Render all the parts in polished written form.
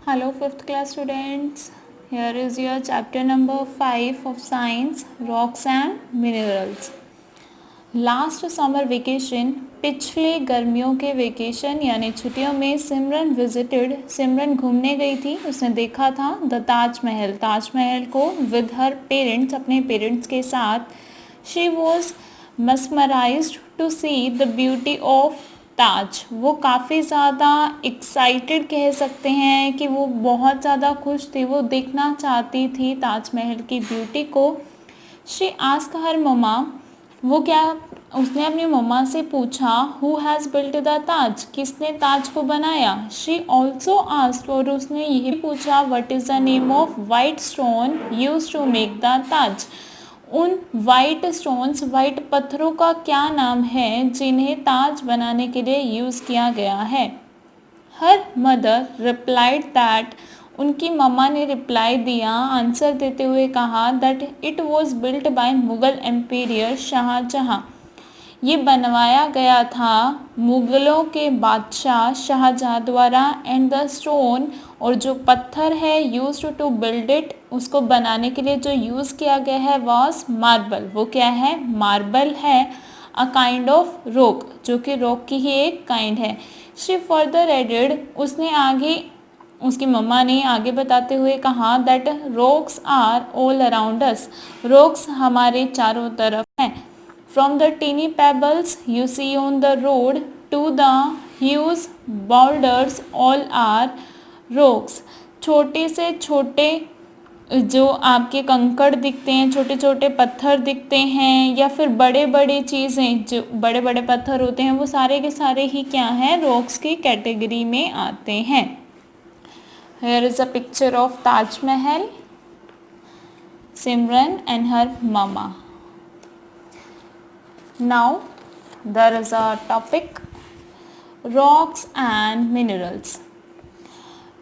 Hello, fifth class students. Here is your chapter number 5 of science, rocks and minerals. Last summer vacation, पिछले गर्मियों के vacation यानी छुट्टियों में सिमरन घूमने गई थी। उसने देखा था द ताजमहल को विद हर पेरेंट्स, अपने पेरेंट्स के साथ। She was mesmerized to see the beauty of Taj. वो काफ़ी ज़्यादा एक्साइटेड कह सकते हैं कि वो बहुत ज़्यादा खुश थी, वो देखना चाहती थी ताजमहल की ब्यूटी को। शी आस्क हर मम्मा, उसने अपनी मम्मा से पूछा हु हैज़ बिल्ट द ताज, किसने ताज को बनाया। शी ऑल्सो आस्क्ड, और उसने यही पूछा what is the name of white stone used to make the Taj. उन वाइट स्टोन्स, वाइट पत्थरों का क्या नाम है जिन्हें ताज बनाने के लिए यूज़ किया गया है। हर मदर रिप्लाइड दैट, उनकी मम्मा ने रिप्लाई दिया, आंसर देते हुए कहा that it was built by Mughal emperor Shah Jahan. ये बनवाया गया था मुग़लों के बादशाह शाहजहाँ द्वारा। एंड द स्टोन, और जो पत्थर है यूज्ड टू बिल्ड इट, उसको बनाने के लिए जो यूज़ किया गया है वॉज मार्बल। वो क्या है? मार्बल है। अ काइंड ऑफ रॉक, जो कि रॉक की ही एक काइंड है। शी फर्दर एडेड, उसकी मम्मा ने आगे बताते हुए कहा that rocks are all around us, rocks हमारे चारों तरफ हैं। From the tiny pebbles you see on the road to the huge boulders all are rocks. छोटे से छोटे जो आपके कंकड़ दिखते हैं, छोटे छोटे पत्थर दिखते हैं, या फिर बड़े बड़े चीज़ें, जो बड़े बड़े पत्थर होते हैं, वो सारे के सारे ही क्या हैं? रॉक्स की कैटेगरी में आते हैं। Here is a picture of Taj Mahal, Simran and her mama. Now there is a topic, rocks and minerals.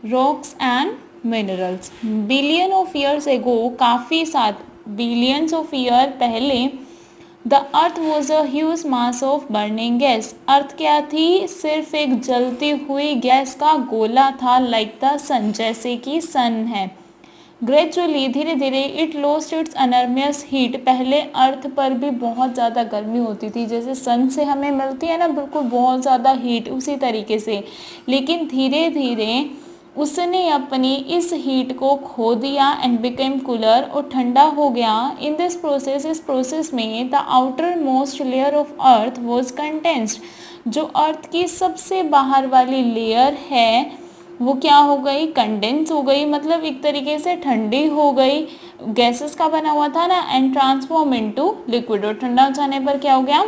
Rocks and minerals. Billion of years ago, काफ़ी सात billions of year पहले, the earth was a huge mass of burning gas. Earth क्या थी? सिर्फ एक जलती हुई gas का गोला था, लाइक द सन, जैसे कि सन है। ग्रेजुअली, धीरे धीरे, इट लॉस्ट इट्स अनर्मियस हीट। पहले अर्थ पर भी बहुत ज़्यादा गर्मी होती थी, जैसे सन से हमें मिलती है ना बिल्कुल बहुत ज़्यादा हीट, उसी तरीके से। लेकिन धीरे धीरे उसने अपनी इस हीट को खो दिया एंड बिकेम कूलर, और ठंडा हो गया। इन दिस प्रोसेस, इस प्रोसेस में the outermost layer of earth was condensed, जो अर्थ की सबसे बाहर वाली लेयर है वो क्या हो गई? कंडेंस हो गई, मतलब एक तरीके से ठंडी हो गई। गैसेस का बना हुआ था ना, एंड ट्रांसफॉर्म इनटू लिक्विड, और ठंडा हो जाने पर क्या हो गया?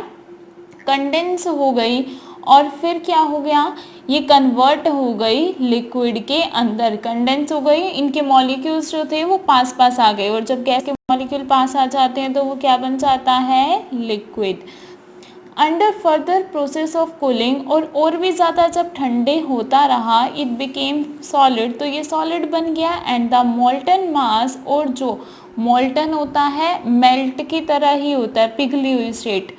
कंडेंस हो गई। और फिर क्या हो गया? ये कन्वर्ट हो गई लिक्विड के अंदर, कंडेंस हो गई। इनके मॉलिक्यूल्स जो थे वो पास पास आ गए, और जब गैस के मॉलिक्यूल पास आ जाते हैं तो वो क्या बन जाता है? Liquid. Under further process of cooling, और भी ज़्यादा जब ठंडे होता रहा, इट बिकेम सॉलिड, तो ये सॉलिड बन गया। एंड द मोल्टन मास, और जो मोल्टन होता है मेल्ट की तरह ही होता है, पिघली हुई स्टेट,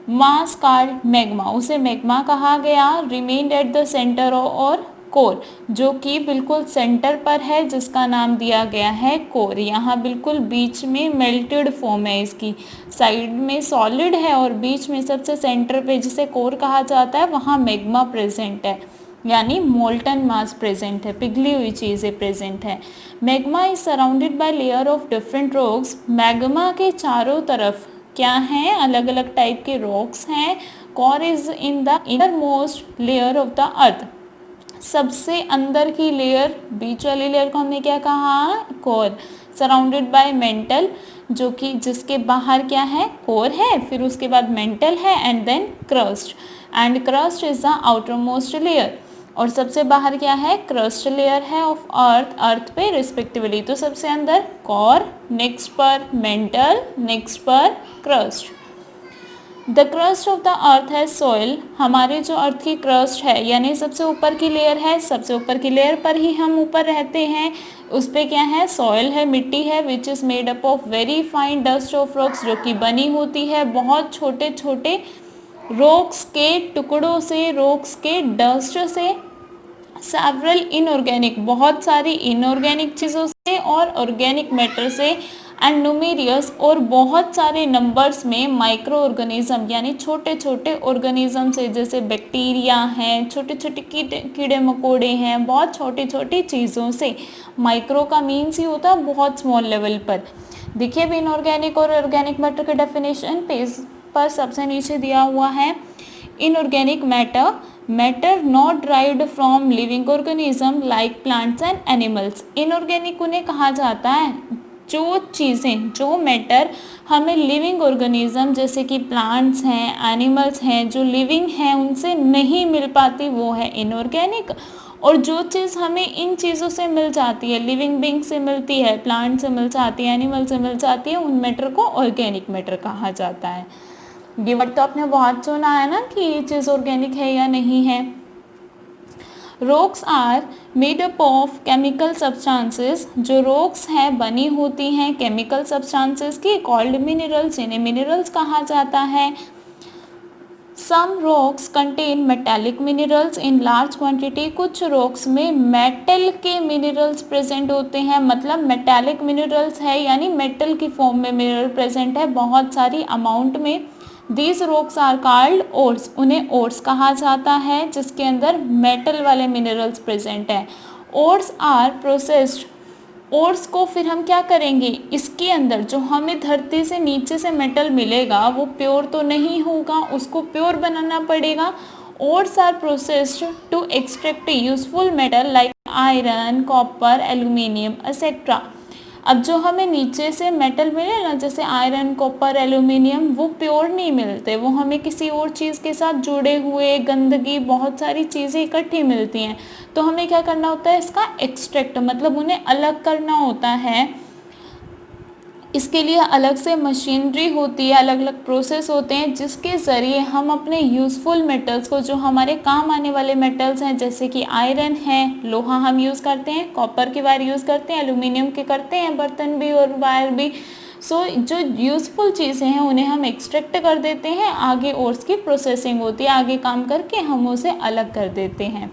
मास कॉल्ड मैग्मा, उसे मैग्मा कहा गया। रिमेन्ड एट द सेंटर और कोर, जो कि बिल्कुल सेंटर पर है, जिसका नाम दिया गया है कोर। यहाँ बिल्कुल बीच में मेल्टेड फॉर्म है, इसकी साइड में सॉलिड है और बीच में सबसे सेंटर पे, जिसे कोर कहा जाता है, वहाँ मैग्मा प्रेजेंट है, यानी मोल्टन मास प्रेजेंट है, पिघली हुई चीज़ें प्रेजेंट है। Magma is surrounded by layer of different rocks. Magma के चारों तरफ क्या हैं? अलग अलग टाइप के रॉक्स हैं। Core is in the inner most layer of the अर्थ, सबसे अंदर की लेयर, बीच वाली लेयर को हमने क्या कहा? कोर। सराउंडेड बाय मेंटल, जो कि जिसके बाहर क्या है? कोर है, फिर उसके बाद मेंटल है, and then crust, and crust is the outermost layer. और सबसे बाहर क्या है? क्रस्ट लेयर है ऑफ अर्थ पे रिस्पेक्टिवली। तो सबसे अंदर कोर, नेक्स्ट पर मेंटल, नेक्स्ट पर crust. The crust of the earth है सॉइल, हमारे जो अर्थ की क्रस्ट है, यानी सबसे ऊपर की लेयर है, सबसे ऊपर की लेयर पर ही हम ऊपर रहते हैं, उस पर क्या है? सॉइल है, मिट्टी है, which is made up of very fine dust of rocks, जो कि बनी होती है बहुत छोटे छोटे रॉक्स के टुकड़ों से, रॉक्स के डस्ट से। सेवरल इनऑर्गेनिक, बहुत सारी इनऑर्गेनिक चीज़ों से और ऑर्गेनिक मैटर से, एंड न्यूमेरियस, और बहुत सारे नंबर्स में माइक्रो ऑर्गेनिज्म यानी छोटे छोटे ऑर्गेनिज्म से, जैसे बैक्टीरिया हैं, छोटे छोटे कीड़े मकोड़े हैं, बहुत छोटी छोटी चीज़ों से। माइक्रो का मीन्स ही होता है बहुत स्मॉल लेवल पर। देखिए भी इनऑर्गेनिक और ऑर्गेनिक मैटर के डेफिनेशन पेज पर सबसे नीचे दिया हुआ है। Inorganic matter, matter not derived from living organism like plants and animals. Inorganic उन्हें कहा जाता है जो चीज़ें, जो मैटर हमें लिविंग ऑर्गेनिज्म जैसे कि प्लांट्स हैं, एनिमल्स हैं, जो लिविंग हैं उनसे नहीं मिल पाती, वो है इनऑर्गेनिक। और जो चीज़ हमें इन चीज़ों से मिल जाती है, लिविंग बींग से मिलती है, प्लांट से मिल जाती है, एनिमल से मिल जाती है, उन मैटर को ऑर्गेनिक मैटर कहा जाता है। ये वर्ड तो आपने बहुत सुना है ना कि ये चीज़ ऑर्गेनिक है या नहीं है। Rocks are made up of chemical substances, जो रॉक्स हैं बनी होती हैं केमिकल सब्सटेंसेस की, कॉल्ड मिनरल्स, इन्हें मिनरल्स कहा जाता है। Some rocks contain metallic minerals in large quantity, कुछ रॉक्स में मेटल के मिनरल्स प्रेजेंट होते हैं, मतलब मेटेलिक मिनरल्स है यानी मेटल की फॉर्म में मिनरल प्रेजेंट है बहुत सारी अमाउंट में। These rocks are called ores, उन्हें ओर्स कहा जाता है जिसके अंदर मेटल वाले मिनरल्स प्रेजेंट हैं। ओर्स आर प्रोसेस्ड, ओर्स को फिर हम क्या करेंगे, इसके अंदर जो हमें धरती से नीचे से मेटल मिलेगा वो प्योर तो नहीं होगा, उसको प्योर बनाना पड़ेगा। Ores are processed to extract useful metal like iron, copper, aluminium etcetera. अब जो हमें नीचे से मेटल मिले ना, जैसे आयरन, कॉपर, एल्यूमिनियम, वो प्योर नहीं मिलते, वो हमें किसी और चीज़ के साथ जुड़े हुए, गंदगी, बहुत सारी चीज़ें इकट्ठी मिलती हैं। तो हमें क्या करना होता है, इसका एक्सट्रैक्ट, मतलब उन्हें अलग करना होता है। इसके लिए अलग से मशीनरी होती है, अलग अलग प्रोसेस होते हैं जिसके ज़रिए हम अपने यूज़फुल मेटल्स को, जो हमारे काम आने वाले मेटल्स हैं, जैसे कि आयरन है, लोहा हम यूज़ करते हैं, कॉपर की वायर यूज़ करते हैं, एल्यूमिनियम के करते हैं, बर्तन भी और वायर भी। सो जो यूज़फुल चीज़ें हैं उन्हें हम एक्सट्रैक्ट कर देते हैं, आगे और उसकी प्रोसेसिंग होती है, आगे काम करके हम उसे अलग कर देते हैं।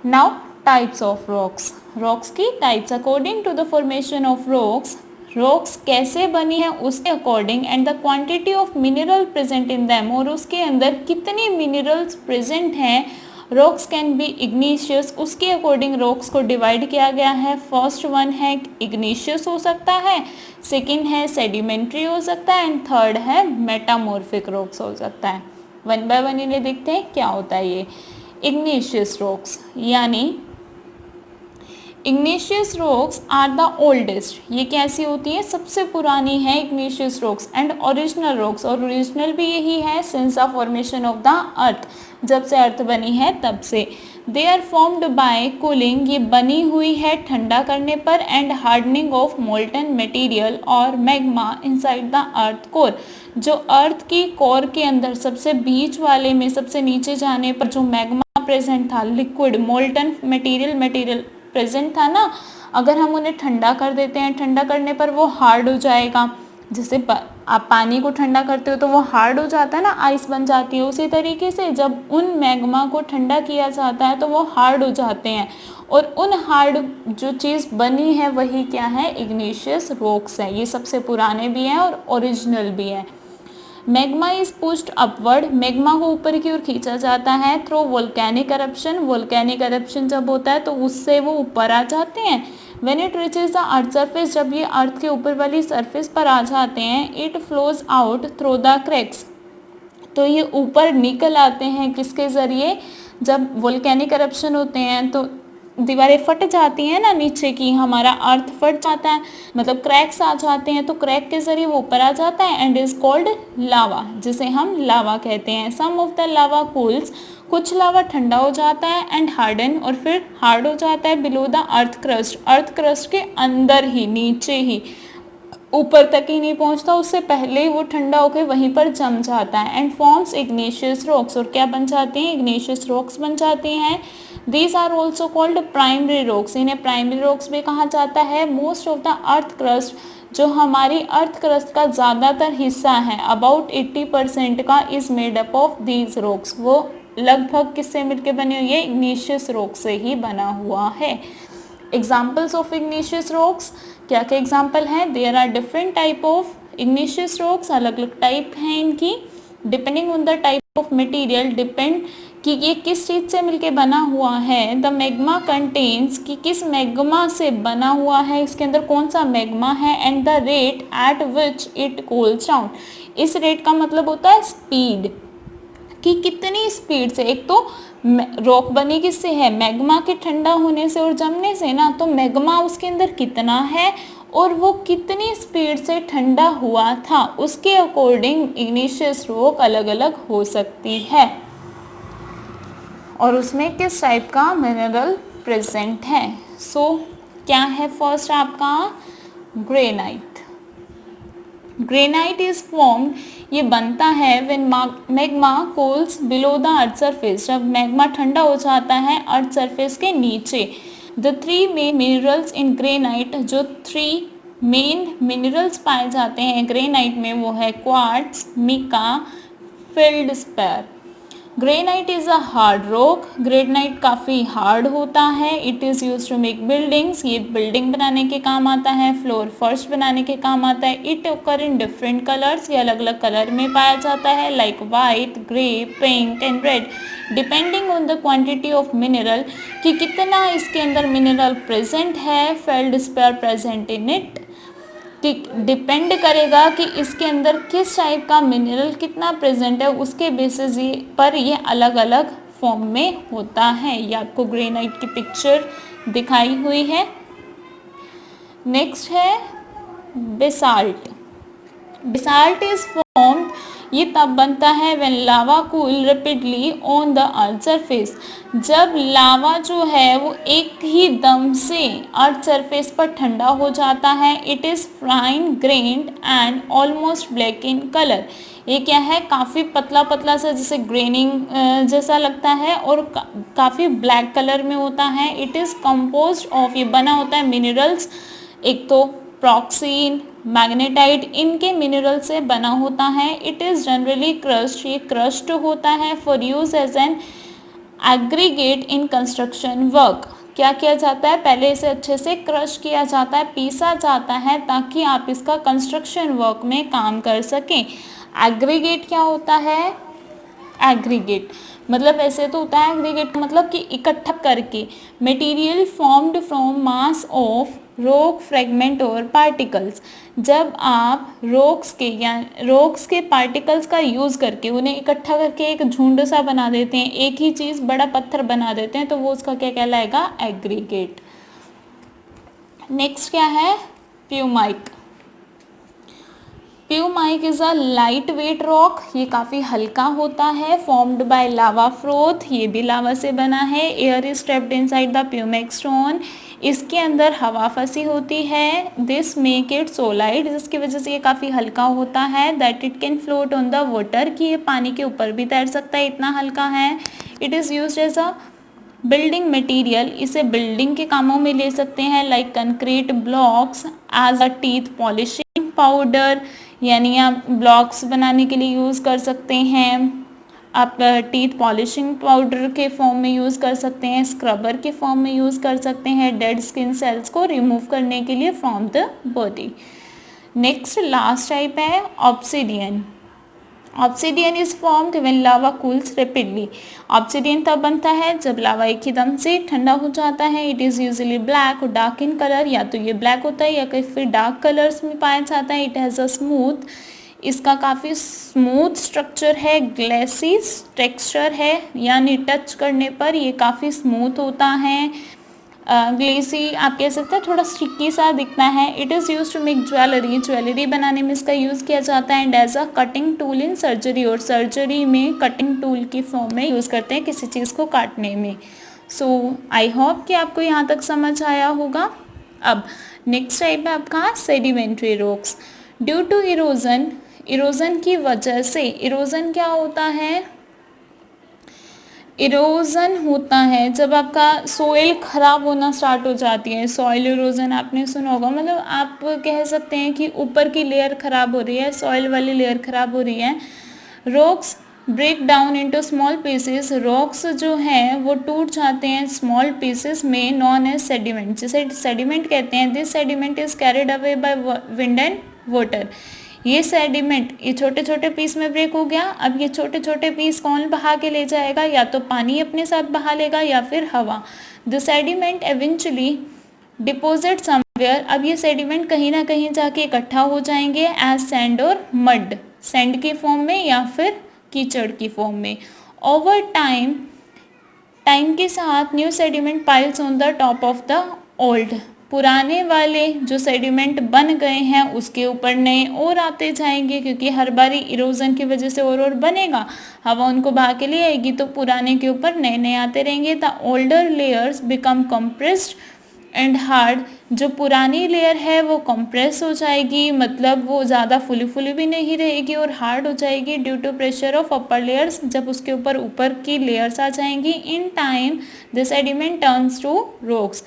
Now types of rocks, rocks की types according to the formation of rocks, rocks कैसे बनी है उसके according, and the quantity of mineral present in them, और उसके अंदर कितने मिनरल्स प्रेजेंट हैं। रॉक्स कैन बी इग्नीशियस, उसके अकॉर्डिंग रॉक्स को डिवाइड किया गया है। फर्स्ट वन है इग्नीशियस हो सकता है, सेकंड है सेडिमेंट्री हो सकता है, एंड थर्ड है मेटामॉर्फिक रॉक्स हो सकता है। वन बाय वन इन्हें देखते हैं क्या होता है ये। इग्नीशियस रॉक्स यानी igneous rocks are the oldest, ये कैसी होती है, सबसे पुरानी है igneous rocks. And original rocks, और ओरिजिनल भी यही है since the formation of the earth, जब से अर्थ बनी है तब से। They are formed by cooling, ये बनी हुई है ठंडा करने पर, and hardening of molten material और magma inside the earth core, जो अर्थ की कोर के अंदर सबसे बीच वाले में सबसे नीचे जाने पर जो मैग्मा प्रेजेंट था, लिक्विड मोल्टन मटेरियल प्रेजेंट था ना, अगर हम उन्हें ठंडा कर देते हैं, ठंडा करने पर वो हार्ड हो जाएगा। जैसे आप पानी को ठंडा करते हो तो वो हार्ड हो जाता है ना, आइस बन जाती है, उसी तरीके से जब उन मैग्मा को ठंडा किया जाता है तो वो हार्ड हो जाते हैं, और उन हार्ड जो चीज़ बनी है वही क्या है, इग्नीशियस रॉक्स है। ये सबसे पुराने भी हैं और ओरिजिनल भी हैं। Magma is pushed upward, magma को ऊपर की ओर खींचा जाता है through volcanic corruption, volcanic corruption जब होता है तो उससे वो ऊपर आ जाते हैं। When it reaches the earth surface, जब ये अर्थ के ऊपर वाली सरफेस पर आ जाते हैं, it flows out through the cracks, तो ये ऊपर निकल आते हैं किसके ज़रिए, जब वोल्केनिक करप्शन होते हैं तो दीवारें फट जाती हैं ना नीचे की, हमारा अर्थ फट जाता है, मतलब क्रैक्स आ जाते हैं, तो क्रैक के ज़रिए वो ऊपर आ जाता है, एंड इज़ कॉल्ड लावा, जिसे हम लावा कहते हैं। सम ऑफ द लावा कूल्स, कुछ लावा ठंडा हो जाता है, एंड हार्डन, और फिर हार्ड हो जाता है बिलो द अर्थ क्रस्ट के अंदर ही, नीचे ही, ऊपर तक ही नहीं पहुंचता, उससे पहले ही वो ठंडा होकर वहीं पर जम जाता है, एंड फॉर्म्स इग्नेशियस रॉक्स, और क्या बन जाते हैं, इग्नेशियस रॉक्स बन जाते हैं। These are also called primary rocks, इन्हें प्राइमरी रॉक्स भी कहा जाता है। Most of the earth crust, जो हमारी अर्थ क्रस्ट का ज़्यादातर हिस्सा है, अबाउट 80% का, is made up of these rocks, वो लगभग किससे मिलके बनी हुई है, इग्नीशियस रॉक से ही बना हुआ है। एग्जाम्पल्स ऑफ इग्नीशियस रॉक्स, क्या क्या एग्जाम्पल हैं, there are different type of igneous rocks, अलग अलग टाइप हैं इनकी, depending on the type of material, depend कि ये किस चीज़ से मिलके बना हुआ है। द मैग्मा कंटेन्स, कि किस मैग्मा से बना हुआ है, इसके अंदर कौन सा मैग्मा है, and the rate at which it cools down. इस रेट का मतलब होता है स्पीड, कि कितनी स्पीड से, एक तो रॉक बनी किससे है, मैग्मा के ठंडा होने से और जमने से ना, तो मैग्मा उसके अंदर कितना है और वो कितनी स्पीड से ठंडा हुआ था, उसके अकॉर्डिंग इग्नीशियस रॉक अलग अलग हो सकती है और उसमें किस टाइप का मिनरल प्रेजेंट है। सो क्या है फर्स्ट आपका, ग्रेनाइट। ग्रेनाइट इज फॉर्म्ड, ये बनता है when magma cools below the earth surface, जब मैग्मा ठंडा हो जाता है अर्थ सरफेस के नीचे। The three main minerals in granite, जो थ्री मेन मिनरल्स पाए जाते हैं ग्रेनाइट में वो है quartz, mica, feldspar. Granite is a hard rock, granite काफ़ी हार्ड होता है। It is use to make buildings, ये बिल्डिंग बनाने के काम आता है, फ्लोर फर्श बनाने के काम आता है। इट ओकर इन डिफरेंट कलर्स, ये अलग अलग कलर में पाया जाता है, like white, grey, pink and red, depending on the quantity of mineral, कि कितना इसके अंदर मिनरल प्रेजेंट है, फेल्डस्पेर प्रेजेंट इन इट, कि डिपेंड करेगा कि इसके अंदर किस टाइप का मिनरल कितना प्रेजेंट है, उसके बेसिस पर ये अलग अलग फॉर्म में होता है। ये आपको ग्रेनाइट की पिक्चर दिखाई हुई है। नेक्स्ट है बेसाल्ट। बेसाल्ट इज फॉर्म्ड, ये तब बनता है when lava cool rapidly on the earth surface, जब लावा जो है वो एक ही दम से अर्थ सरफेस पर ठंडा हो जाता है। It is fine grand and almost black in colour, ये क्या है, काफ़ी पतला पतला सा जैसे ग्रेनिंग जैसा लगता है और काफ़ी ब्लैक कलर में होता है। इट इज़ कंपोज्ड ऑफ, ये बना होता है मिनरल्स, एक तो प्रॉक्सीन, मैग्नेटाइट, इनके मिनरल से बना होता है। इट इज़ जनरली क्रश्ड, ये क्रश्ड होता है for use as an aggregate in construction work. क्या किया जाता है, पहले इसे अच्छे से क्रश किया जाता है, पीसा जाता है, ताकि आप इसका कंस्ट्रक्शन वर्क में काम कर सकें। एग्रीगेट क्या होता है, एग्रीगेट मतलब ऐसे तो होता है एग्रीगेट मतलब कि इकट्ठा करके, material formed from mass of rock fragment और पार्टिकल्स, जब आप रॉक्स के पार्टिकल्स का यूज़ करके उन्हें इकट्ठा करके एक झुंड सा बना देते हैं, एक ही चीज़ बड़ा पत्थर बना देते हैं, तो वो उसका क्या कहलाएगा, एग्रीगेट। नेक्स्ट क्या है, pumice. Pumice is a lightweight rock, ये काफ़ी हल्का होता है, फॉर्म्ड बाय लावा फ्रोथ, ये भी लावा से बना है। Air is trapped inside the pumice stone, इसके अंदर हवा फंसी होती है। This make it so light, जिसकी वजह से ये काफ़ी हल्का होता है। That it can float on the water, कि ये पानी के ऊपर भी तैर सकता है, इतना हल्का है। It is used as a building material, इसे बिल्डिंग के कामों में ले सकते हैं, like concrete blocks, as a teeth polishing powder, यानी आप ब्लॉक्स बनाने के लिए यूज़ कर सकते हैं, आप टीथ पॉलिशिंग पाउडर के फॉर्म में यूज़ कर सकते हैं, स्क्रबर के फॉर्म में यूज़ कर सकते हैं, डेड स्किन सेल्स को रिमूव करने के लिए from the body. Next last type है obsidian. Obsidian is formed when lava cools rapidly, obsidian तब बनता है जब लावा एक ही दम से ठंडा हो जाता है। इट इज़ यूजुअली ब्लैक और डार्क इन कलर, या तो ये ब्लैक होता है या फिर डार्क कलर्स में पाया जाता है। इट हैज़ अ स्मूथ, इसका काफ़ी स्मूथ स्ट्रक्चर है, ग्लेसी टेक्सचर है, यानी टच करने पर ये काफ़ी स्मूथ होता है। ग्लेसी आप कह सकते हैं, थोड़ा स्टिकी सा दिखता है। It is use to make jewellery, jewellery बनाने में इसका यूज़ किया जाता है। And as a cutting tool in surgery, और सर्जरी में कटिंग टूल की फॉर्म में यूज़ करते हैं किसी चीज़ को काटने में। सो आई होप कि आपको यहाँ तक समझ आया होगा। अब नेक्स्ट टाइप है आपका sedimentary rocks. Due to erosion, erosion की वजह से, इरोजन क्या होता है, इरोजन होता है जब आपका सोइल ख़राब होना स्टार्ट हो जाती है। सॉइल इरोजन आपने सुना होगा, मतलब आप कह सकते हैं कि ऊपर की लेयर ख़राब हो रही है, सॉइल वाली लेयर ख़राब हो रही है। Rocks break down into small pieces, rocks जो हैं वो टूट जाते हैं स्मॉल पीसेस में, नॉन एज सेडिमेंट, जिसे सेडिमेंट कहते हैं। This sediment is carried away by wind and water. ये सेडिमेंट ये छोटे छोटे पीस में ब्रेक हो गया। अब ये छोटे छोटे पीस कौन बहा के ले जाएगा? या तो पानी अपने साथ बहा लेगा या फिर हवा। The sediment eventually deposit somewhere. अब ये सेडिमेंट कहीं ना कहीं जाके इकट्ठा हो जाएंगे एज सैंड और मड, सैंड के फॉर्म में या फिर कीचड़ की फॉर्म में। ओवर टाइम, टाइम के साथ new sediment piles on the top of the old. पुराने वाले जो सेडिमेंट बन गए हैं उसके ऊपर नए और आते जाएंगे, क्योंकि हर बारी इरोजन की वजह से और बनेगा, हवा उनको बहा के ले आएगी, तो पुराने के ऊपर नए नए आते रहेंगे। The older layers become compressed and hard. जो पुरानी लेयर है वो कंप्रेस हो जाएगी, मतलब वो ज़्यादा फुली फुली भी नहीं रहेगी और हार्ड हो जाएगी due to pressure of upper layers, जब उसके ऊपर ऊपर की लेयर्स आ जाएंगी। In time the sediment turns to rocks.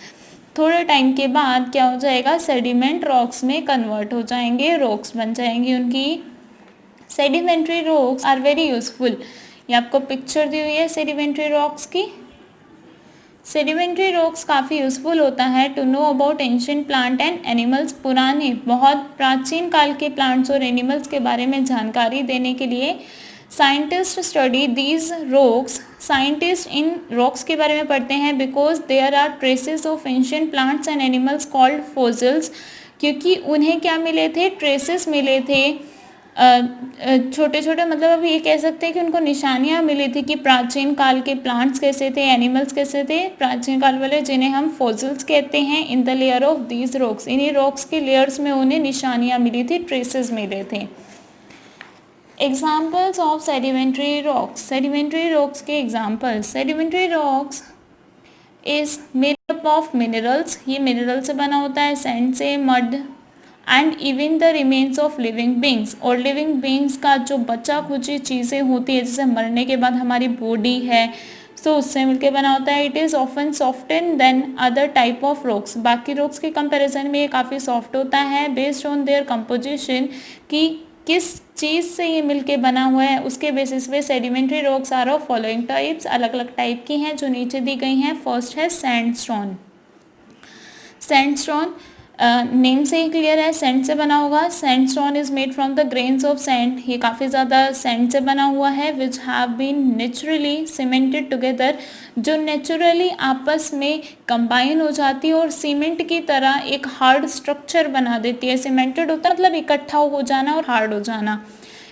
थोड़े टाइम के बाद क्या हो जाएगा? सेडिमेंट रॉक्स में कन्वर्ट हो जाएंगे, रॉक्स बन जाएंगी उनकी। Sedimentary rocks are very useful. ये आपको पिक्चर दी हुई है सेडिमेंट्री रॉक्स की। सेडिमेंट्री रॉक्स काफ़ी यूजफुल होता है to know about ancient plant and animals. पुराने बहुत प्राचीन काल के प्लांट्स और एनिमल्स के बारे में जानकारी देने के लिए। Scientist study these rocks. Scientist इन रॉक्स के बारे में पढ़ते हैं because there are traces of ancient plants and animals called fossils. क्योंकि उन्हें क्या मिले थे? ट्रेसेस मिले थे, छोटे छोटे, मतलब अब ये कह सकते हैं कि उनको निशानियां मिली थी कि प्राचीन काल के प्लांट्स कैसे थे, एनिमल्स कैसे थे, प्राचीन काल वाले, जिन्हें हम फॉसिल्स कहते हैं। In the layer of these rocks, इन्हीं रॉक्स के लेयर्स में उन्हें निशानियां मिली थी, ट्रेसेस मिले थे। Examples of sedimentary rocks. Sedimentary rocks के examples. Sedimentary rocks is made up of minerals. ये मिनरल से बना होता है, सैंड से, mud and even the remains of living beings. और लिविंग बींग्स का जो बचा खुची चीज़ें होती है, जैसे मरने के बाद हमारी बॉडी है, तो उससे मिलकर बना होता है। It is often soften than other type of rocks. बाकी रॉक्स के कंपैरिजन में ये काफ़ी सॉफ्ट होता है। बेस्ड ऑन देयर कंपोजिशन, कि किस चीज़ से ये मिलके बना हुआ है, उसके बेसिस पे sedimentary rocks are of following types. अलग अलग टाइप की हैं जो नीचे दी गई हैं। फर्स्ट है सैंडस्टोन। सैंडस्टोन नेम से ही क्लियर है, सैंड से बना होगा। Sandstone is made from the grains of sand. ये काफ़ी ज़्यादा सैंड से बना हुआ है। Which have been naturally cemented together, जो नेचुरली आपस में कंबाइन हो जाती है और सीमेंट की तरह एक हार्ड स्ट्रक्चर बना देती है। सीमेंटेड होता है मतलब इकट्ठा हो जाना और हार्ड हो जाना।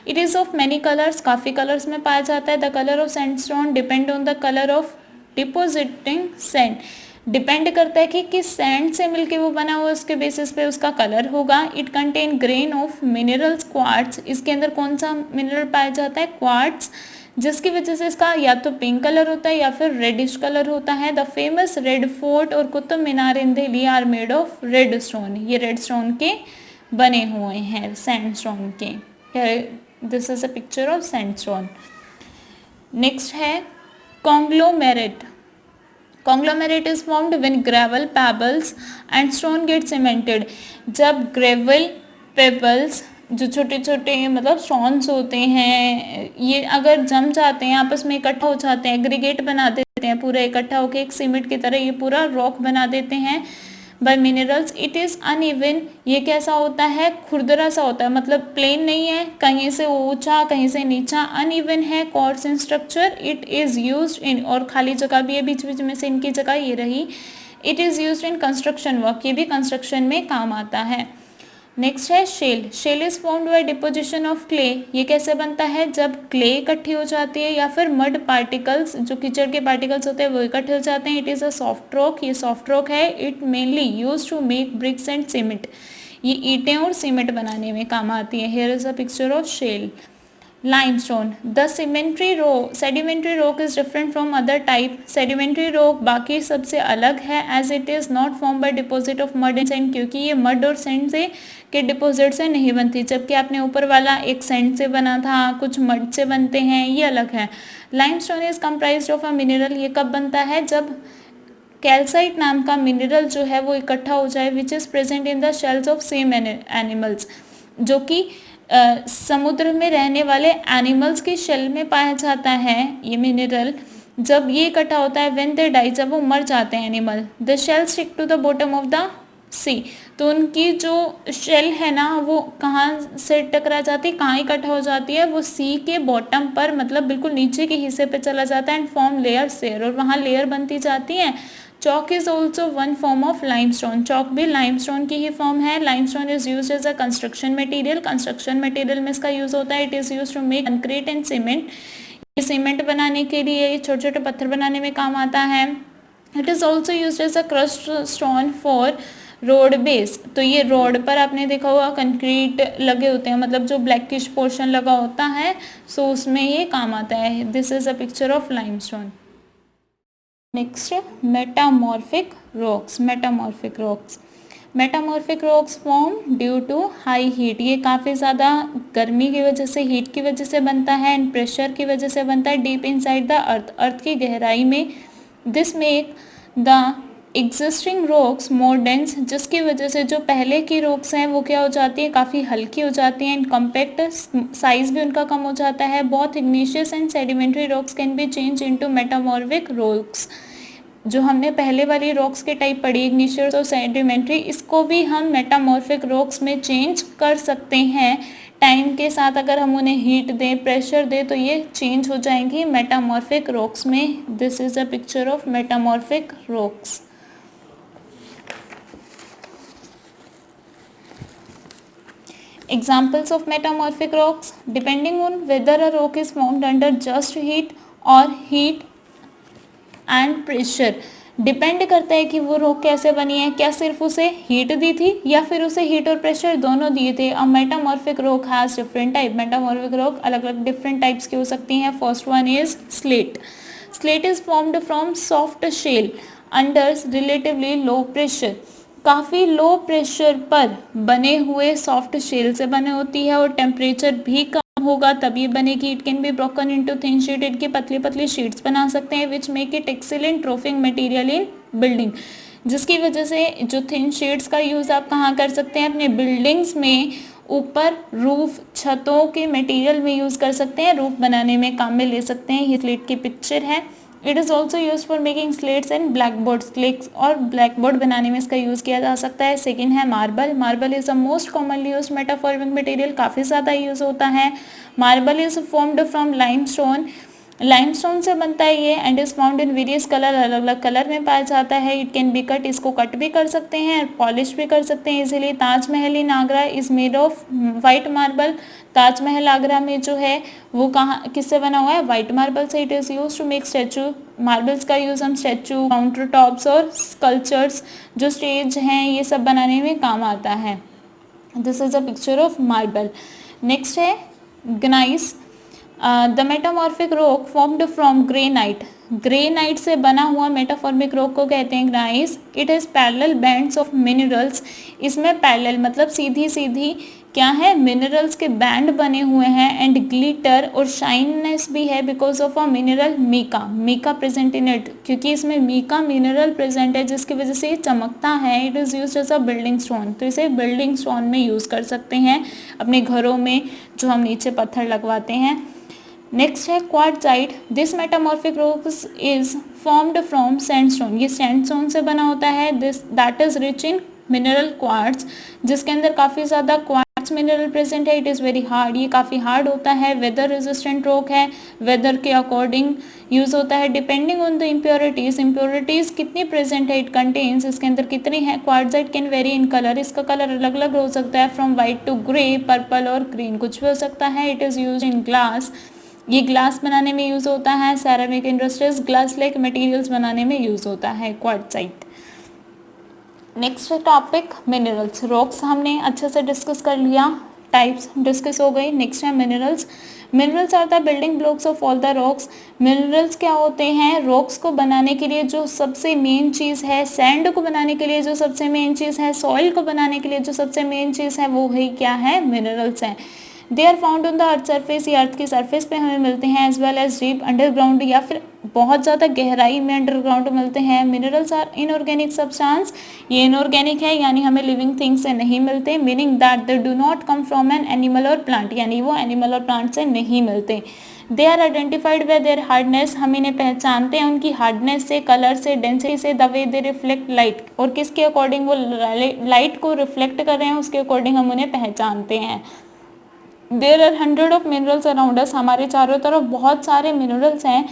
It is of many colours, काफ़ी कलर्स में पाया जाता है। The colour of sandstone depend on the colour of depositing sand. Depend करता है कि किस सैंड से मिलके वो बना हुआ, उसके बेसिस पे उसका कलर होगा। It contain grain of minerals quartz. इसके अंदर कौन सा मिनरल पाया जाता है? क्वार्ट्स, जिसकी वजह से इसका या तो पिंक कलर होता है या फिर रेडिश कलर होता है। द फेमस रेड फोर्ट और Qutub Minar in Delhi are made of red stone. ये रेड स्टोन के बने हुए हैं, सैंडस्टोन के। This is a picture of sandstone. Next है conglomerate. Conglomerate is formed when gravel, pebbles and stone get cemented. जब gravel, pebbles, जो छोटे छोटे मतलब स्टोन्स होते हैं, ये अगर जम जाते हैं, आपस में इकट्ठा हो जाते हैं, एग्रीगेट बना देते हैं, पूरा इकट्ठा होकर एक सीमेंट की तरह ये पूरा रॉक बना देते हैं by minerals. It is uneven. ये कैसा होता है? खुरदरा सा होता है, मतलब प्लेन नहीं है, कहीं से ऊंचा कहीं से नीचा, अनइवन है, course in structure. It is used इन, और खाली जगह भी है बीच बीच में से, इनकी जगह ये रही। It is used in construction work. ये भी कंस्ट्रक्शन में काम आता है। नेक्स्ट है shale. Shale is formed by deposition of clay. ये कैसे बनता है? जब क्ले इकट्ठी हो जाती है या फिर मड पार्टिकल्स, जो कीचड़ के पार्टिकल्स होते हैं वो इकट्ठे हो जाते हैं। It is a soft rock. ये सॉफ्ट रॉक है। It mainly use to make bricks and cement. ये ईंटें और सीमेंट बनाने में काम आती है। Here is a picture of shale. Limestone. The sedimentary rock is different from other type. Sedimentary rock बाकी सबसे अलग है as it is not form by deposit of mud and sand, क्योंकि ये मड और सैंड से के डिपॉजिट से नहीं बनती। जबकि आपने ऊपर वाला एक सैंड से बना था, कुछ मड से बनते हैं, ये अलग है। Limestone is comprised of a mineral. ये कब बनता है? जब कैल्साइट नाम का मिनरल जो है वो इकट्ठा हो जाए, which is present in the shells of same animals, जो कि समुद्र में रहने वाले एनिमल्स के शेल में पाया जाता है ये मिनरल। जब ये इकट्ठा होता है व्हेन दे डाई, जब वो मर जाते हैं animal, the shell stick to the bottom of the sea. तो उनकी जो शेल है ना वो कहाँ से टकरा जाती है, कहाँ इकट्ठा हो जाती है, वो सी के बॉटम पर, मतलब बिल्कुल नीचे के हिस्से पे चला जाता है एंड फॉर्म लेयर सेयर, और वहाँ लेयर बनती जाती है। Chalk is also one form of limestone, chalk भी लाइमस्टोन की ही फॉर्म है। Limestone is use as a construction material, construction material में इसका यूज होता है। It is use to make concrete and cement, ये सीमेंट बनाने के लिए, छोटे छोटे पत्थर बनाने में काम आता है। It is also use as a crust stone for road base, तो ये रोड पर आपने देखा होगा कंक्रीट लगे होते हैं, मतलब जो ब्लैकिश पोर्शन लगा होता है, सो उसमें ये काम आता है। This is a picture of limestone. Next metamorphic rocks, metamorphic rocks, metamorphic rocks form due to high heat, ये काफ़ी ज़्यादा गर्मी की वजह से, हीट की वजह से बनता है एंड प्रेशर की वजह से बनता है डीप इनसाइड द अर्थ, अर्थ की गहराई में। This make the existing rocks more dense, जिसकी वजह से जो पहले की रॉक्स हैं वो क्या हो जाती है, काफ़ी हल्की हो जाती हैं एंड कम्पैक्ट, साइज भी उनका कम हो जाता है। बहुत igneous and sedimentary rocks can B change into metamorphic rocks. जो हमने पहले वाली रॉक्स के टाइप पढ़ी, इग्निशियस और सेडिमेंट्री, इसको भी हम मेटामॉर्फिक रॉक्स में चेंज कर सकते हैं। टाइम के साथ अगर हम उन्हें हीट दें, प्रेशर दें, तो ये चेंज हो जाएंगी मेटामॉर्फिक रॉक्स में। This is a picture of metamorphic rocks. Examples of metamorphic rocks, depending on whether a rock is formed under just heat or heat and pressure, depend करता है कि वो रॉक कैसे बनी है, क्या सिर्फ उसे हीट दी थी या फिर उसे हीट और प्रेशर दोनों दिए थे। A metamorphic rock has different type, metamorphic rock अलग अलग डिफरेंट टाइप्स की हो सकती हैं। First one is slate, slate is formed from soft shale under relatively low pressure, काफ़ी लो प्रेशर पर बने हुए सॉफ्ट शेल से बने होती है और टेम्परेचर भी कम होगा तभी बनेगी। It can be broken into thin sheet, इनकी पतली पतली शीट्स बना सकते हैं which make it excellent roofing material in building, जिसकी वजह से जो थिन शीट्स का यूज़ आप कहाँ कर सकते हैं, अपने बिल्डिंग्स में ऊपर रूफ, छतों के मटेरियल में यूज़ कर सकते हैं, रूफ बनाने में काम में ले सकते हैं। ये स्लेट की पिक्चर है। It is also use for making slates and black board, slates और ब्लैक बोर्ड बनाने में इसका यूज़ किया जा सकता है। सेकेंड है marble, marble is the most commonly use metamorphic material, काफ़ी ज़्यादा यूज़ होता है। Marble is formed from limestone, limestone से बनता है ये and is found in various colour, अलग अलग कलर में पाया जाता है। इट कैन बी कट, इसको कट भी कर सकते हैं, पॉलिश भी कर सकते हैं easily. Taj Mahal in Agra is made of white marble, Taj Mahal Agra में जो है वो कहाँ किससे बना हुआ है, वाइट मार्बल से। It is use to make statue, marbles का यूज़ हम स्टैचू, काउंटर टॉप्स और स्कल्पचर्स, जो स्टेज हैं, ये सब बनाने में काम आता है। This is a picture of marble. Next है gneiss, the metamorphic rock formed from granite, granite से बना हुआ मेटाफॉर्मिक रॉक को कहते हैं gneiss. It has parallel bands of minerals, इसमें पैरेलल मतलब सीधी सीधी क्या है, मिनरल्स के बैंड बने हुए हैं एंड ग्लिटर और शाइननेस भी है because of a mineral mica, mica present in it, क्योंकि इसमें मीका मिनरल प्रेजेंट है जिसकी वजह से ये चमकता है। It is use as a building stone, तो इसे बिल्डिंग स्टोन में यूज़ कर सकते हैं अपने घरों में, जो हम नीचे पत्थर लगवाते हैं। नेक्स्ट है quartzite, this metamorphic rock is formed from sandstone, ये सैंडस्टोन से बना होता है। This that is rich in mineral quartz, जिसके अंदर काफ़ी ज़्यादा क्वार्ट्ज मिनरल प्रेजेंट है। इट इज़ वेरी हार्ड, ये काफ़ी हार्ड होता है। वेदर रेजिस्टेंट रॉक है, वेदर के अकॉर्डिंग यूज़ होता है। Depending on the impurities, impurities कितनी प्रेजेंट है, इट कंटेन्स, इसके अंदर कितनी है। Quartzite can very in colour, इसका कलर अलग अलग हो सकता है, from white to grey, purple और ग्रीन, कुछ भी हो सकता है। It is use in glass, ये ग्लास बनाने में यूज़ होता है। Ceramic industries glass like materials बनाने में यूज़ होता है quartzite. Next topic minerals, rocks हमने अच्छे से डिस्कस कर लिया, टाइप्स डिस्कस हो गई। नेक्स्ट है minerals, minerals are the building blocks of all the rocks. Minerals क्या होते हैं, रॉक्स को बनाने के लिए जो सबसे मेन चीज़ है, सैंड को बनाने के लिए जो सबसे मेन चीज़ है, सॉइल को बनाने के लिए जो सबसे मेन चीज़ है, वो ही क्या है, मिनरल्स हैं। They are found on the earth surface, ये अर्थ की सरफेस पे हमें मिलते हैं, as well as deep underground या फिर बहुत ज़्यादा गहराई में अंडरग्राउंड मिलते हैं। मिनरल्स आर इनऑर्गेनिक सब्सटेंस, ये इनऑर्गेनिक है यानी हमें लिविंग थिंग्स से नहीं मिलते, meaning that they do not come from an animal और प्लांट, यानी वो एनिमल और प्लांट से नहीं मिलते। They are identified bye there hardness, हम इन्हें पहचानते हैं उनकी हार्डनेस से, कलर से, डेंसिटी से, the way they reflect light, और किसके अकॉर्डिंग वो लाइट को रिफ्लेक्ट कर रहे हैं उसके अकॉर्डिंग हम उन्हें पहचानते हैं। There are 100 of minerals around us, हमारे चारों तरफ बहुत सारे मिनरल्स हैं।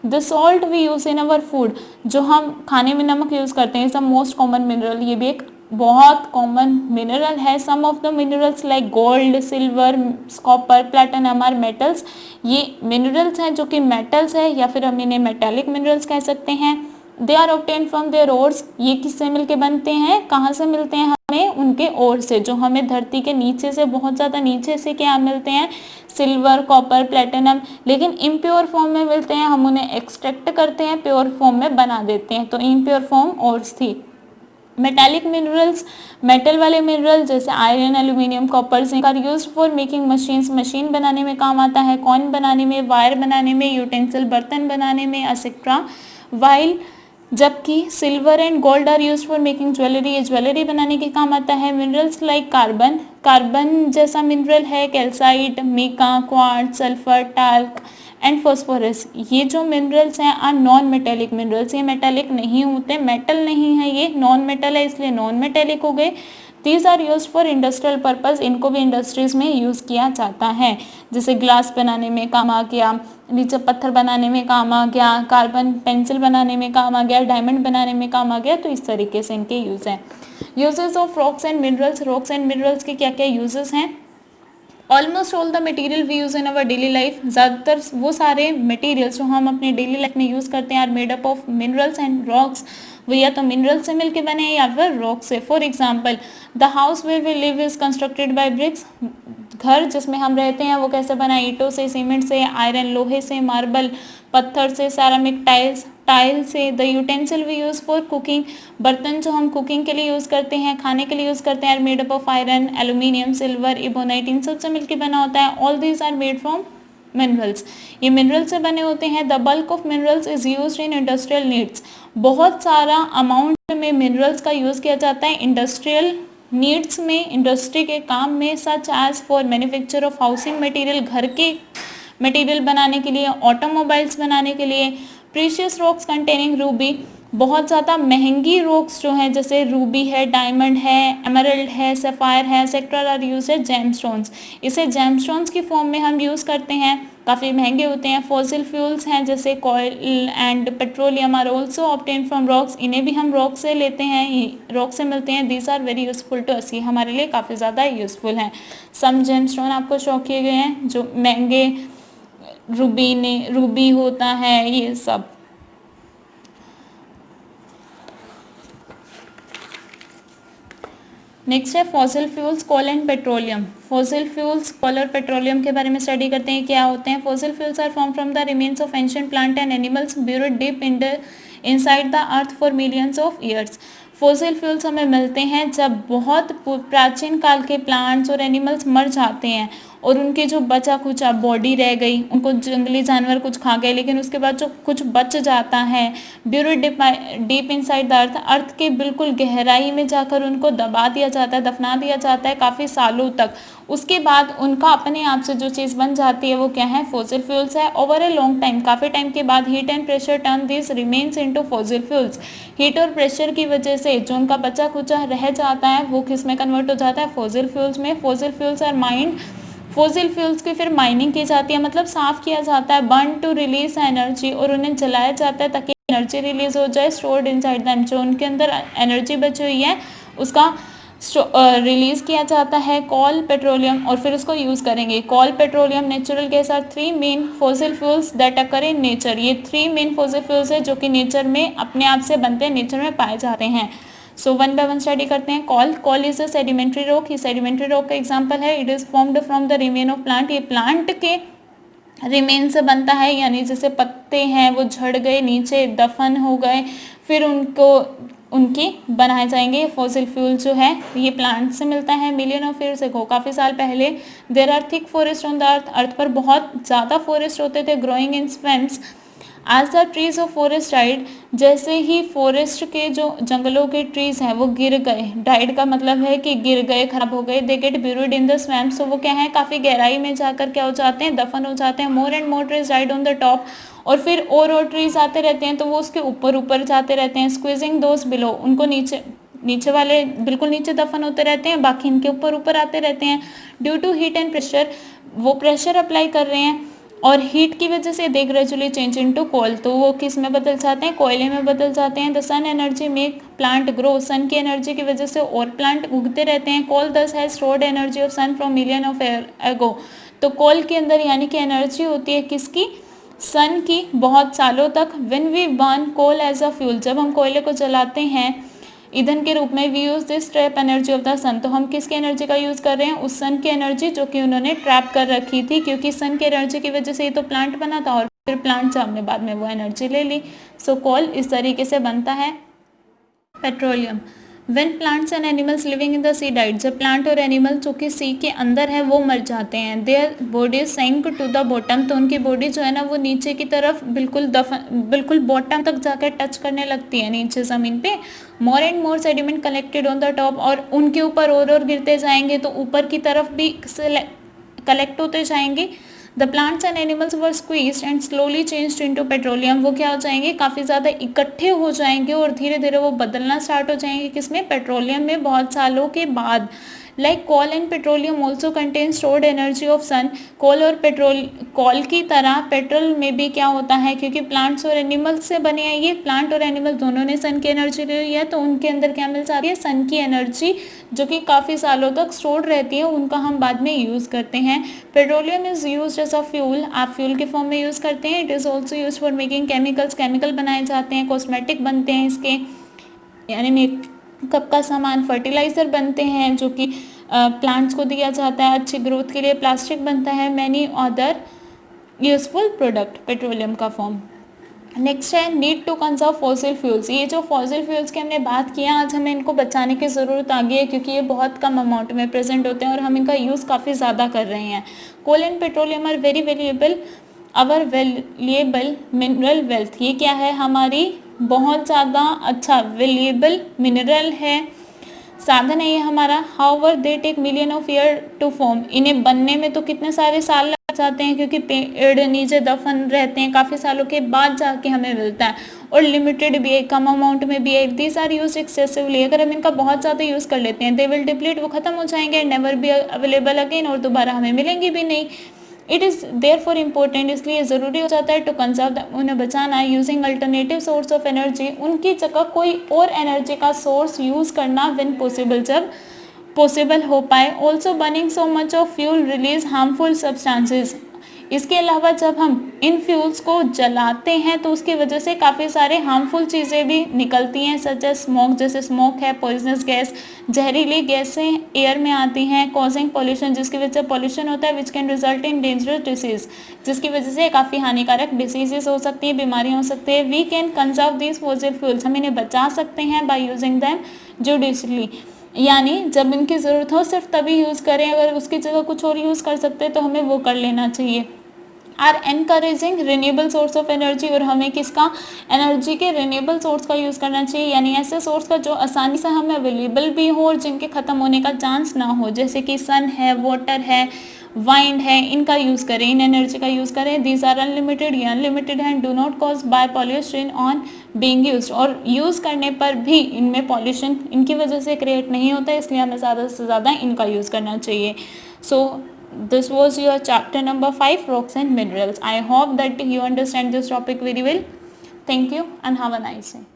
The salt we use in our food, जो हम खाने में नमक यूज करते हैं, is the most common mineral, ये भी एक बहुत कॉमन मिनरल है। Some of the minerals like gold, silver, copper, platinum are metals, ये मिनरल्स हैं जो कि मेटल्स है या फिर हम इन्हें मेटेलिक मिनरल्स कह सकते हैं। They are obtain from their ores, ये किससे मिलके बनते हैं, कहाँ से मिलते हैं हमें, उनके ओर से, जो हमें धरती के नीचे से, बहुत ज़्यादा नीचे से क्या मिलते हैं, सिल्वर, कॉपर, प्लेटिनम, लेकिन इम्प्योर फॉर्म में मिलते हैं, हम उन्हें एक्सट्रैक्ट करते हैं, प्योर फॉर्म में बना देते हैं, तो इम्प्योर फॉर्म ओर्स थी। मेटालिक मिनरल्स, मेटल वाले मिनरल जैसे iron, aluminium, copper, zinc are used for making machines, machine बनाने में काम आता है, कॉइन बनाने में, वायर बनाने में, यूटेंसिल बर्तन बनाने में, एक्सेट्रा। वाइल जबकि silver and gold are used for making jewellery, ये ज्वेलरी बनाने के काम आता है। मिनरल्स लाइक कार्बन, कार्बन जैसा मिनरल है, calcite, mica, quartz, sulphur, talc and phosphorus, ये जो मिनरल्स हैं आर नॉन मेटेलिक मिनरल्स, ये मेटेलिक नहीं होते, मेटल नहीं है, ये नॉन मेटल है इसलिए नॉन मेटेलिक हो गए। These are use for industrial purpose, इनको भी इंडस्ट्रीज में यूज़ किया जाता है, जैसे ग्लास बनाने में काम आ गया, नीचे पत्थर बनाने में काम आ गया, कार्बन पेंसिल बनाने में काम आ गया, डायमंड बनाने में काम आ गया, तो इस तरीके से इनके यूज़ हैं। Uses of rocks and minerals, rocks and minerals के क्या क्या यूजेस हैं। Almost all the material we use in our daily life, ज़्यादातर वो सारे मटेरियल्स जो हम अपने डेली लाइफ में यूज़ करते हैं are made up of minerals and rocks, वो या तो मिनरल से मिलके बने हैं या फिर रॉक से। For example the house where we live is constructed by bricks, घर जिसमें हम रहते हैं वो कैसे बना, ईंटों से, सीमेंट से, आयरन, लोहे से, मार्बल, पत्थर से, सैरामिक टाइल्स, टाइल से। The utensil we use for cooking, बर्तन जो हम कुकिंग के लिए यूज़ करते हैं, खाने के लिए यूज़ करते हैं, are made up of iron, aluminium, silver, ebonite, इन सब से मिलकर बना होता है। All these are made from minerals, ये मिनरल से बने होते हैं। The bulk of minerals is used in industrial needs, बहुत सारा अमाउंट में मिनरल्स का यूज़ किया जाता है इंडस्ट्रियल नीड्स में, इंडस्ट्री के काम में, such as for manufacture of housing material, घर के मटेरियल बनाने के लिए, ऑटोमोबाइल्स बनाने के लिए। प्रीशियस रॉक्स कंटेनिंग रूबी, बहुत ज़्यादा महंगी रॉक्स जो हैं जैसे रूबी है, डायमंड है, एमरल्ड है, सफ़ायर है, सेक्टर आर यूज है जेमस्टोन्स, इसे जेमस्टोन्स की फॉर्म में हम यूज़ करते हैं, काफ़ी महंगे होते हैं। फॉसिल फ्यूल्स हैं जैसे कोयल and petroleum are also obtain from rocks, इन्हें भी हम रॉक से लेते हैं, रॉक से मिलते हैं। These are very useful to us, ये हमारे लिए काफ़ी ज़्यादा यूजफुल हैं। सम जेमस्टोन आपको शो किए गए हैं जो महंगे, रूबी होता है, ये सब। नेक्स्ट है fossil fuels, coal and petroleum. Fossil fuels, coal और पेट्रोलियम के बारे में स्टडी करते हैं, क्या होते हैं। Fossil fuels are form from the remains of ancient plant and animals buried deep inside the earth for millions of years. Fossil fuels हमें मिलते हैं जब बहुत प्राचीन काल के प्लांट्स और एनिमल्स मर जाते हैं और उनके जो बचा खुचा बॉडी रह गई, उनको जंगली जानवर कुछ खा गए, लेकिन उसके बाद जो कुछ बच जाता है, buried deep inside the earth, earth के बिल्कुल गहराई में जाकर उनको दबा दिया जाता है, दफना दिया जाता है काफ़ी सालों तक। उसके बाद उनका अपने आप से जो चीज़ बन जाती है वो क्या है, फॉसिल फ्यूल्स है। ओवर ए लॉन्ग टाइम, काफ़ी टाइम के बाद heat and pressure turn this remains into fossil fuels, heat और प्रेशर की वजह से जो उनका बचा खुचा रह जाता है वो किस में कन्वर्ट हो जाता है, फॉसिल फ्यूल्स में। Fossil fuels are mined, fossil fuels की फिर माइनिंग की जाती है, मतलब साफ किया जाता है, बर्न टू रिलीज एनर्जी, और उन्हें जलाया जाता है ताकि एनर्जी रिलीज हो जाए, स्टोर्ड इनसाइड देम, जो उनके अंदर एनर्जी बची हुई है उसका रिलीज किया जाता है। कॉल, पेट्रोलियम, और फिर उसको यूज़ करेंगे। Coal, petroleum, natural gas are three main fossil fuels that occur in nature, ये थ्री मेन फॉसिल फ्यूल्स है जो कि नेचर में अपने आप से बनते हैं, नेचर में पाए जाते हैं। So one by one study करते हैं। Call, call is a sedimentary rock, ये सेडिमेंट्री रॉक का एग्जांपल है। It is formed from the remain of plant, ये प्लांट के रिमेन से बनता है, यानी जैसे पत्ते हैं वो झड़ गए, नीचे दफन हो गए, फिर उनको उनके बनाए जाएंगे। फॉसिल फ्यूल जो है ये प्लांट से मिलता है। मिलियन ऑफ ईयर्स एगो, काफ़ी साल पहले, there are thick forest on the earth, earth पर बहुत ज़्यादा फॉरेस्ट होते थे, growing in swamps. As the trees of forest died, जैसे ही फॉरेस्ट के जो जंगलों के ट्रीज हैं वो गिर गए, डाइड का मतलब है कि गिर गए, खराब हो गए, they get buried in the swamp, तो वो क्या है, काफ़ी गहराई में जाकर क्या हो जाते हैं, दफन हो जाते हैं। More and more trees died on the top, और फिर और ट्रीज आते रहते हैं तो वो उसके ऊपर ऊपर जाते रहते हैं। स्क्वीजिंग दोज बिलो, उनको नीचे, नीचे वाले बिल्कुल नीचे दफन होते रहते हैं, बाकी इनके ऊपर ऊपर आते रहते हैं। Due to heat and pressure, वो प्रेशर अप्लाई कर रहे हैं और हीट की वजह से they gradually change into coal, तो वो किस में बदल जाते हैं, कोयले में बदल जाते हैं। The sun energy make plant grow, sun की एनर्जी की वजह से और प्लांट उगते रहते हैं। Coal thus has stored energy of sun from million of ago, तो कोल के अंदर यानी कि एनर्जी होती है किसकी, सन की, बहुत सालों तक। When we burn coal as a fuel, जब हम कोयले को जलाते हैं ईंधन के रूप में, we use this trap energy of the sun, तो हम किसकी एनर्जी का यूज कर रहे हैं, उस सन की एनर्जी जो कि उन्होंने ट्रैप कर रखी थी, क्योंकि सन की एनर्जी की वजह से ही तो प्लांट बना था और फिर प्लांट से हमने बाद में वो एनर्जी ले ली। सो कोल इस तरीके से बनता है। Petroleum, when plants and animals living in the sea died, जब प्लांट और एनिमल जो कि सी के अंदर है वो मर जाते हैं। Their body sank to the bottom, तो उनकी बॉडी जो है ना वो नीचे की तरफ बिल्कुल बॉटम तक जाकर टच करने लगती है, नीचे ज़मीन पे। More and more sediment collected on the top, और उनके ऊपर और गिरते जाएंगे तो ऊपर की तरफ भी कलेक्ट होते जाएंगे। The plants and animals were squeezed and slowly changed into petroleum, वो क्या हो जाएंगे, काफ़ी ज़्यादा इकट्ठे हो जाएंगे और धीरे धीरे वो बदलना स्टार्ट हो जाएंगे, किसमें, पेट्रोलियम में, बहुत सालों के बाद। Like coal and petroleum also contain stored energy of sun, coal और पेट्रोल, कोल की तरह पेट्रोल में भी क्या होता है, क्योंकि प्लांट्स और एनिमल्स से बने हैं ये, प्लांट और एनिमल दोनों ने सन की एनर्जी ली हुई है, तो उनके अंदर क्या मिल जाती है, सन की एनर्जी, जो कि काफ़ी सालों तक स्टोर्ड रहती है, उनका हम बाद में यूज़ करते हैं। Petroleum is use as a fuel, आप फ्यूल के फॉर्म में यूज़ करते हैं। It is also use for making chemicals, chemical बनाए जाते हैं, कॉस्मेटिक बनते हैं इसके, यानी मेकअप का सामान, फर्टिलाइज़र बनते हैं जो कि प्लांट्स को दिया जाता है अच्छी ग्रोथ के लिए, प्लास्टिक बनता है, many other useful product, petroleum का फॉर्म। नेक्स्ट है need to conserve fossil fuels, ये जो फॉसिल फ्यूल्स की हमने बात किया, आज हमें इनको बचाने की ज़रूरत आ गई है क्योंकि ये बहुत कम अमाउंट में प्रेजेंट होते हैं और हम इनका यूज़ काफ़ी ज़्यादा कर रहे हैं। Coal and petroleum are very valuable, our valuable mineral wealth, ये क्या है, हमारी बहुत ज़्यादा अच्छा वेल्यूएबल मिनरल है, साधन है ये हमारा। However they take million of year to form, इन्हें बनने में तो कितने सारे साल लग जाते हैं क्योंकि पेड़ नीचे दफन रहते हैं, काफ़ी सालों के बाद जाके हमें मिलता है, और लिमिटेड भी है, कम अमाउंट में भी है। दीज आर यूज एक्सेसिवली, अगर हम इनका बहुत ज़्यादा यूज़ कर लेते हैं, दे विल डिप्लीट, वो खत्म हो जाएंगे, नेवर बी अवेलेबल अगेन, और दोबारा हमें मिलेंगे भी नहीं। It is therefore important, इसलिए ज़रूरी हो जाता है टू कंजर्व, उन्हें बचाना, using alternative source of energy, उनकी जगह कोई और एनर्जी का सोर्स यूज़ करना व्हेन पॉसिबल, जब पॉसिबल हो पाए। Also burning so much of fuel release harmful substances, इसके अलावा जब हम इन फ्यूल्स को जलाते हैं तो उसकी वजह से काफ़ी सारे हार्मफुल चीज़ें भी निकलती हैं, सच एज स्मोक, जैसे स्मोक है, पॉइजनस गैस, जहरीली गैसें एयर में आती हैं, कॉजिंग पॉल्यूशन, जिसकी वजह से पॉल्यूशन होता है, which can result in dangerous disease, जिसकी वजह से काफ़ी हानिकारक डिसीजेस हो सकती हैं, बीमारियाँ हो सकती है। We can conserve these fossil fuels, हम इन्हें बचा सकते हैं बाय यूजिंग दैम जुडिशली, यानी जब इनकी ज़रूरत हो सिर्फ तभी यूज़ करें, अगर उसकी जगह कुछ और यूज़ कर सकते हैं तो हमें वो कर लेना चाहिए। Or encouraging renewable source of energy, और हमें किसका, एनर्जी के रिन्यूएबल सोर्स का यूज़ करना चाहिए, यानी ऐसे सोर्स का जो आसानी से हमें अवेलेबल भी हो और जिनके ख़त्म होने का चांस ना हो, जैसे कि सन है, वाटर है, वाइंड है, इनका यूज़ करें, इन एनर्जी का यूज़ करें। दीज आर अनलिमिटेड, ये अनलिमिटेड हैं। Do not cause by pollution on being used, और यूज़ करने पर भी इनमें पॉल्यूशन इनकी वजह से क्रिएट नहीं होता है, इसलिए हमें ज़्यादा से ज़्यादा इनका यूज़ करना चाहिए। सो this was your chapter number 5, rocks and minerals. I hope that you understand this topic very well. Thank you and have a nice day.